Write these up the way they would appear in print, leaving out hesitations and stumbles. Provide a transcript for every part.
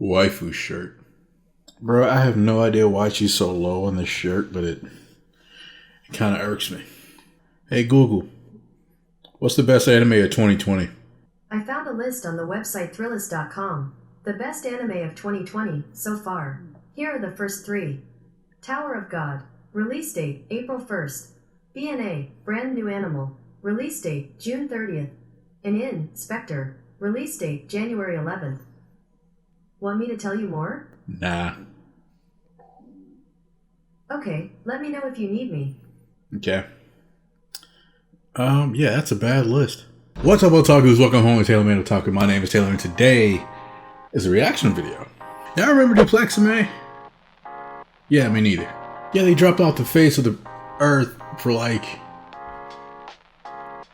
Waifu shirt. Bro, I have no idea why she's so low on this shirt, but it kind of irks me. Hey Google, what's the best anime of 2020? I found a list on the website Thrillist.com. The best anime of 2020 so far. Here are the first 3. Tower of God. Release date April 1st. BNA, Brand New Animal. Release date June 30th. And Spectre. Release date January 11th. Want me to tell you more? Nah. Okay, let me know if you need me. Okay. Yeah, that's a bad list. What's up, otakus? Welcome home to TaylorMadeOtaku. My name is Taylor, and today is a reaction video. Y'all remember Duplexime? Yeah, me neither. Yeah, they dropped off the face of the earth for like,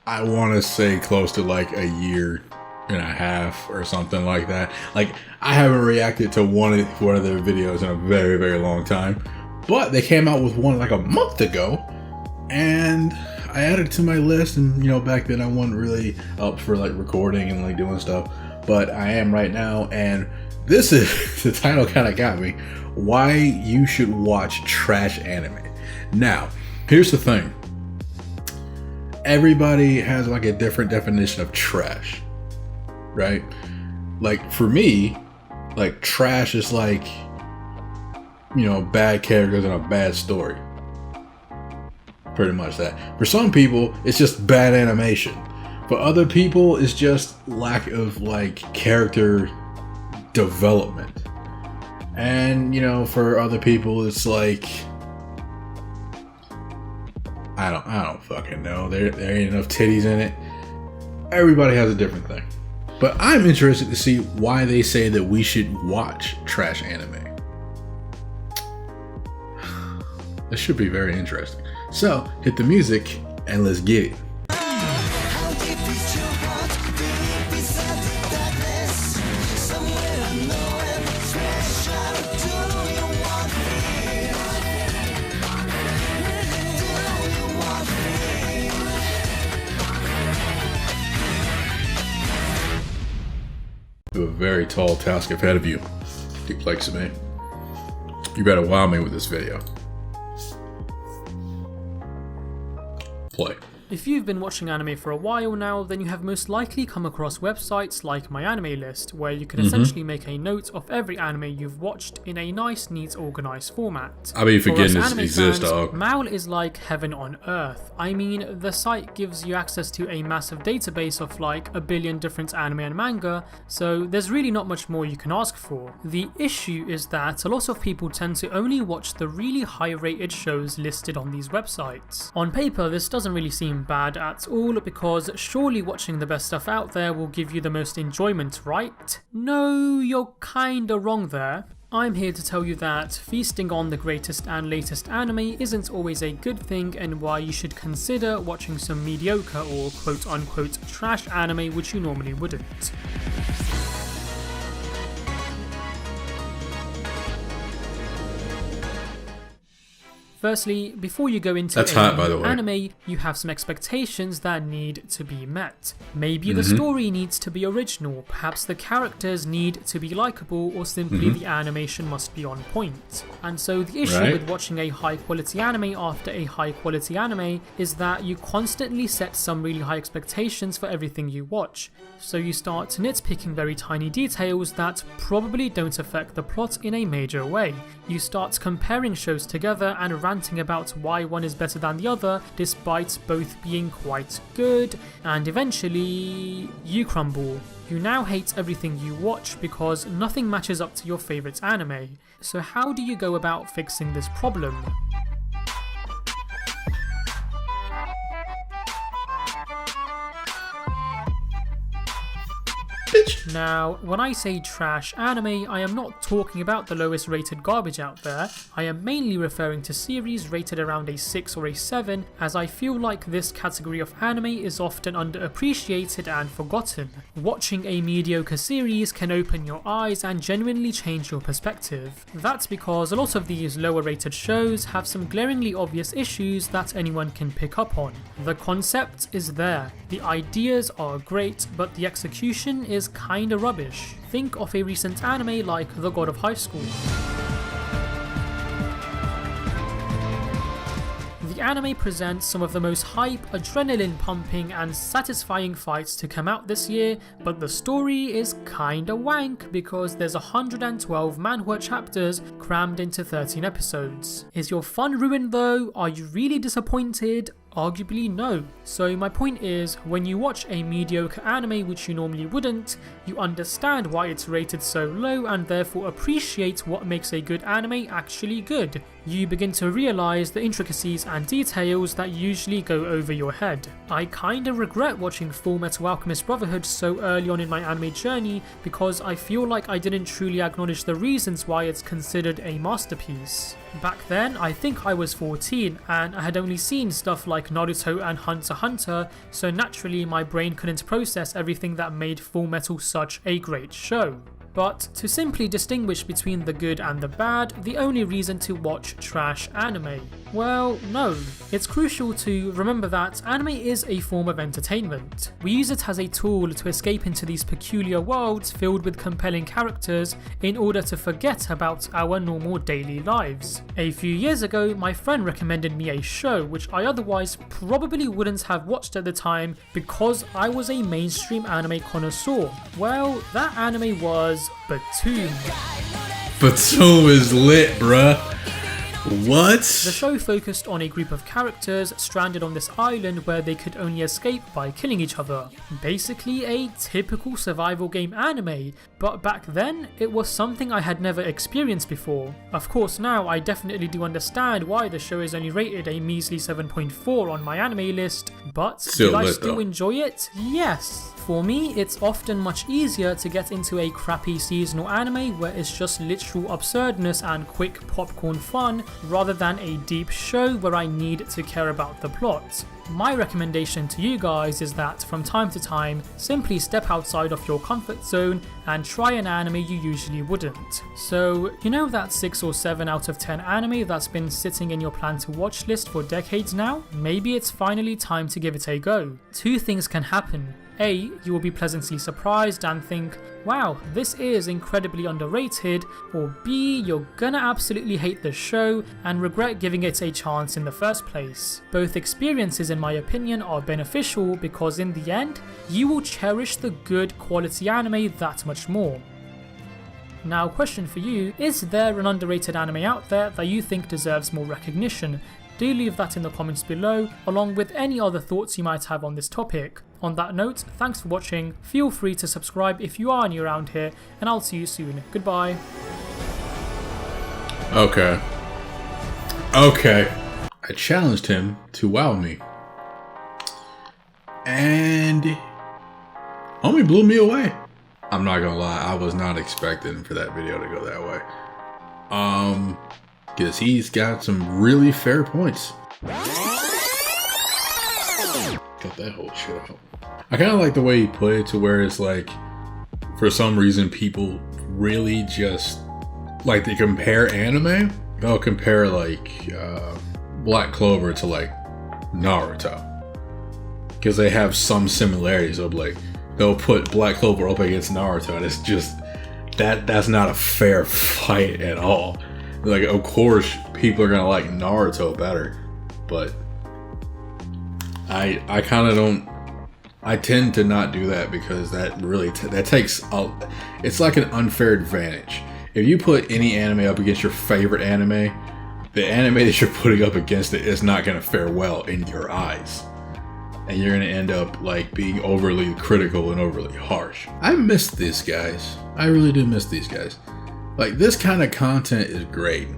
I want to say close to like a year and a half or something like that. Like, I haven't reacted to one of their videos in a very, very long time. But they came out with one like a month ago, and I added it to my list. And you know, back then I wasn't really up for like recording and like doing stuff, but I am right now. And this is the title kind of got me. Why you should watch trash anime. Now, here's the thing. Everybody has like a different definition of trash, right? Like for me, like trash is like, you know, bad characters and a bad story. Pretty much that. For some people, it's just bad animation. For other people, it's just lack of like character development. And you know, for other people, it's like, I don't fucking know. There ain't enough titties in it. Everybody has a different thing. But I'm interested to see why they say that we should watch trash anime. This should be very interesting. So, hit the music and let's get it. You have a very tall task ahead of you, Duplexime. You better wow me with this video. Play. If you've been watching anime for a while now, then you have most likely come across websites like My Anime List, where you can essentially make a note of every anime you've watched in a nice, neat, organized format. I mean, For us forgetting this anime exists, fans, dog. MAL is like heaven on earth. I mean, the site gives you access to a massive database of like a billion different anime and manga, so there's really not much more you can ask for. The issue is that a lot of people tend to only watch the really high-rated shows listed on these websites. On paper, this doesn't really seem bad at all, because surely watching the best stuff out there will give you the most enjoyment, right? No, you're kinda wrong there. I'm here to tell you that feasting on the greatest and latest anime isn't always a good thing, and why you should consider watching some mediocre or quote-unquote trash anime which you normally wouldn't. Firstly, before you go into anime, you have some expectations that need to be met. Maybe the story needs to be original, perhaps the characters need to be likable, or simply the animation must be on point. And so the issue with watching a high quality anime after a high quality anime is that you constantly set some really high expectations for everything you watch. So you start nitpicking very tiny details that probably don't affect the plot in a major way. You start comparing shows together and ranting about why one is better than the other, despite both being quite good, and eventually you crumble. You now hate everything you watch because nothing matches up to your favourite anime. So how do you go about fixing this problem? Now, when I say trash anime, I am not talking about the lowest rated garbage out there. I am mainly referring to series rated around a 6 or a 7, as I feel like this category of anime is often underappreciated and forgotten. Watching a mediocre series can open your eyes and genuinely change your perspective. That's because a lot of these lower rated shows have some glaringly obvious issues that anyone can pick up on. The concept is there, the ideas are great, but the execution is kind kinda rubbish. Think of a recent anime like The God of High School. The anime presents some of the most hype, adrenaline pumping and satisfying fights to come out this year, but the story is kinda wank because there's 112 manhwa chapters crammed into 13 episodes. Is your fun ruined though? Are you really disappointed? Arguably no. So my point is, when you watch a mediocre anime which you normally wouldn't, you understand why it's rated so low and therefore appreciate what makes a good anime actually good. You begin to realise the intricacies and details that usually go over your head. I kinda regret watching Full Metal Alchemist Brotherhood so early on in my anime journey because I feel like I didn't truly acknowledge the reasons why it's considered a masterpiece. Back then, I think I was 14 and I had only seen stuff like Naruto and Hunter x Hunter, so naturally my brain couldn't process everything that made Full Metal such a great show. But to simply distinguish between the good and the bad, the only reason to watch trash anime? Well, no. It's crucial to remember that anime is a form of entertainment. We use it as a tool to escape into these peculiar worlds filled with compelling characters in order to forget about our normal daily lives. A few years ago, my friend recommended me a show which I otherwise probably wouldn't have watched at the time because I was a mainstream anime connoisseur. Well, that anime was Batoon. Batoon is lit, bruh. What? The show focused on a group of characters stranded on this island where they could only escape by killing each other. Basically a typical survival game anime, but back then it was something I had never experienced before. Of course now I definitely do understand why the show is only rated a measly 7.4 on my anime list, but did I still enjoy it? Yes. For me, it's often much easier to get into a crappy seasonal anime where it's just literal absurdness and quick popcorn fun, rather than a deep show where I need to care about the plot. My recommendation to you guys is that from time to time, simply step outside of your comfort zone and try an anime you usually wouldn't. So, you know that 6 or 7 out of 10 anime that's been sitting in your plan to watch list for decades now? Maybe it's finally time to give it a go. Two things can happen. A, you will be pleasantly surprised and think, wow, this is incredibly underrated, or B, you're gonna absolutely hate the show and regret giving it a chance in the first place. Both experiences, in my opinion, are beneficial because in the end, you will cherish the good quality anime that much more. Now, question for you, is there an underrated anime out there that you think deserves more recognition? Do leave that in the comments below, along with any other thoughts you might have on this topic. On that note, thanks for watching, feel free to subscribe if you are new around here, and I'll see you soon. Goodbye. Okay. I challenged him to wow me. And homie blew me away. I'm not gonna lie, I was not expecting for that video to go that way. Because he's got some really fair points. Got that whole shit out. I kind of like the way he put it to where it's like, for some reason, people really just like to compare anime. They'll compare like Black Clover to like Naruto because they have some similarities. Of like, they'll put Black Clover up against Naruto, and it's just that's not a fair fight at all. Like, of course, people are gonna like Naruto better, but I kind of don't. I tend to not do that because that really that takes it's like an unfair advantage. If you put any anime up against your favorite anime, the anime that you're putting up against it is not gonna fare well in your eyes, and you're gonna end up like being overly critical and overly harsh. I miss these guys. I really do miss these guys. Like, this kind of content is great.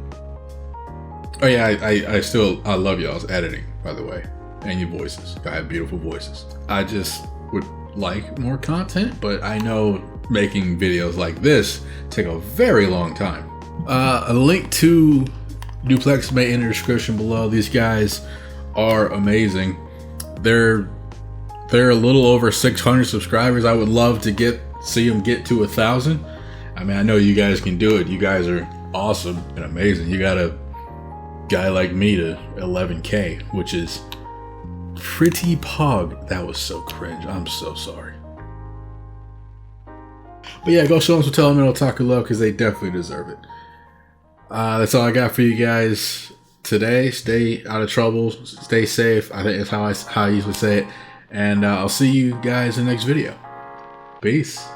Oh yeah, I love y'all's editing, by the way, and your voices. I have beautiful voices. I just would like more content, but I know making videos like this take a very long time. A link to Duplexime in the description below. These guys are amazing. They're a little over 600 subscribers. I would love to see them get to 1,000. I mean, I know you guys can do it. You guys are awesome and amazing. You got a guy like me to 11K, which is pretty pog. That was so cringe. I'm so sorry. But yeah, go show them some TaylorMadeOtaku love because they definitely deserve it. That's all I got for you guys today. Stay out of trouble. Stay safe. I think that's how I usually say it. And I'll see you guys in the next video. Peace.